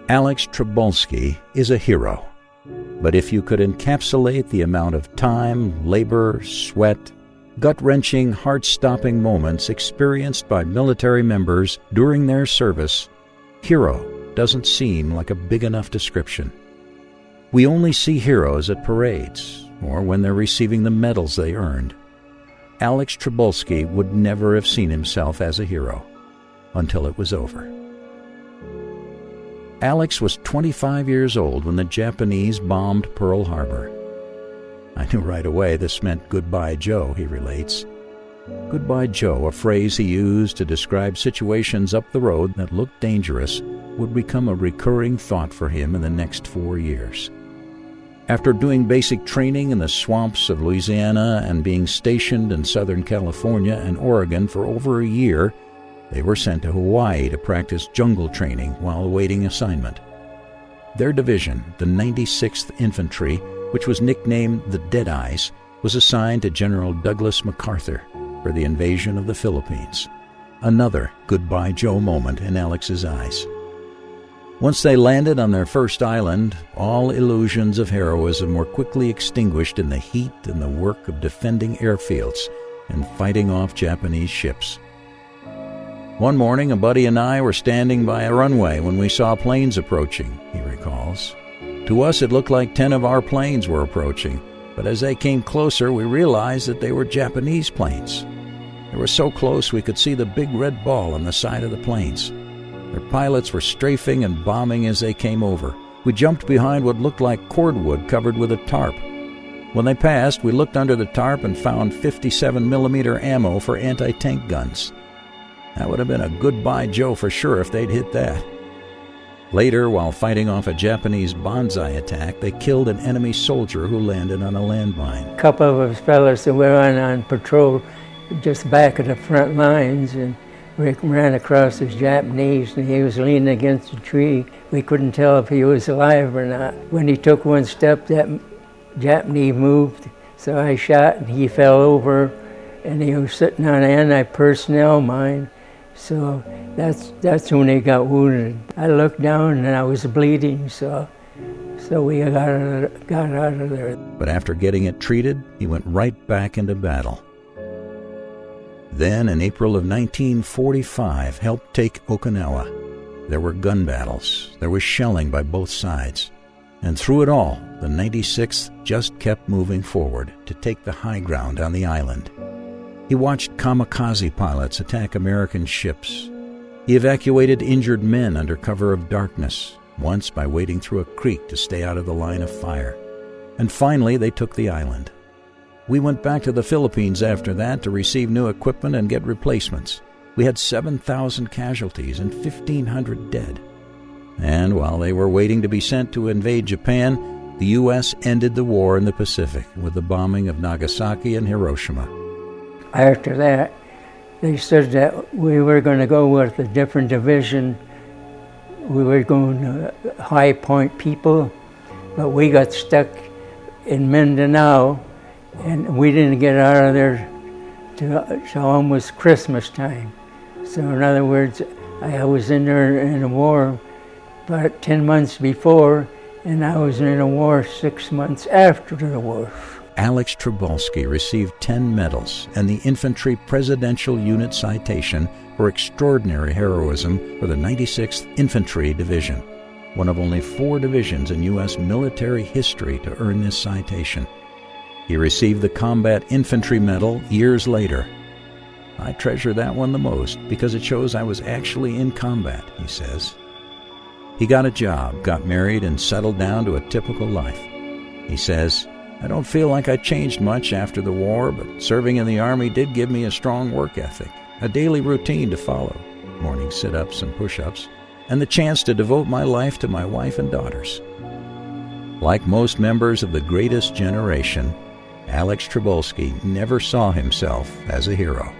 Alex Trybulski is a hero. But if you could encapsulate the amount of time, labor, sweat, gut-wrenching, heart-stopping moments experienced by military members during their service, hero doesn't seem like a big enough description. We only see heroes at parades or when they're receiving the medals they earned. Alex Trybulski would never have seen himself as a hero until it was over. Alex was 25 years old when the Japanese bombed Pearl Harbor. I knew right away this meant Goodbye Joe, he relates. Goodbye Joe, a phrase he used to describe situations up the road that looked dangerous, would become a recurring thought for him in the next 4 years. After doing basic training in the swamps of Louisiana and being stationed in Southern California and Oregon for over a year, they were sent to Hawaii to practice jungle training while awaiting assignment. Their division, the 96th Infantry, which was nicknamed the Deadeyes, was assigned to General Douglas MacArthur for the invasion of the Philippines. Another Goodbye Joe moment in Alex's eyes. Once they landed on their first island, all illusions of heroism were quickly extinguished in the heat and the work of defending airfields and fighting off Japanese ships. One morning, a buddy and I were standing by a runway when we saw planes approaching, he recalls. To us, it looked like 10 of our planes were approaching, but as they came closer, we realized that they were Japanese planes. They were so close we could see the big red ball on the side of the planes. Their pilots were strafing and bombing as they came over. We jumped behind what looked like cordwood covered with a tarp. When they passed, we looked under the tarp and found 57mm ammo for anti-tank guns. That would have been a Goodbye Joe for sure if they'd hit that. Later, while fighting off a Japanese banzai attack, they killed an enemy soldier who landed on a landmine. A couple of us fellas that were on patrol just back of the front lines, and we ran across this Japanese, and he was leaning against a tree. We couldn't tell if he was alive or not. When he took one step, that Japanese moved, so I shot, and he fell over, and he was sitting on an anti-personnel mine. So that's when he got wounded. I looked down and I was bleeding, so we got out of there. But after getting it treated, he went right back into battle. Then, in April of 1945, helped take Okinawa. There were gun battles. There was shelling by both sides. And through it all, the 96th just kept moving forward to take the high ground on the island. He watched kamikaze pilots attack American ships. He evacuated injured men under cover of darkness, once by wading through a creek to stay out of the line of fire. And finally, they took the island. We went back to the Philippines after that to receive new equipment and get replacements. We had 7,000 casualties and 1,500 dead. And while they were waiting to be sent to invade Japan, the U.S. ended the war in the Pacific with the bombing of Nagasaki and Hiroshima. After that, they said that we were going to go with a different division. We were going to High Point people, but we got stuck in Mindanao, and we didn't get out of there till almost Christmas time. So in other words, I was in there in a war about 10 months before, and I was in a war 6 months after the war. Alex Trybulski received 10 medals and the Infantry Presidential Unit Citation for extraordinary heroism for the 96th Infantry Division, one of only 4 divisions in U.S. military history to earn this citation. He received the Combat Infantry Medal years later. I treasure that one the most because it shows I was actually in combat, he says. He got a job, got married, and settled down to a typical life. He says, I don't feel like I changed much after the war, but serving in the Army did give me a strong work ethic, a daily routine to follow, morning sit-ups and push-ups, and the chance to devote my life to my wife and daughters. Like most members of the greatest generation, Alex Trybulski never saw himself as a hero,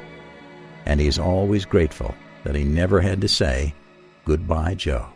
and he's always grateful that he never had to say, "Goodbye, Joe."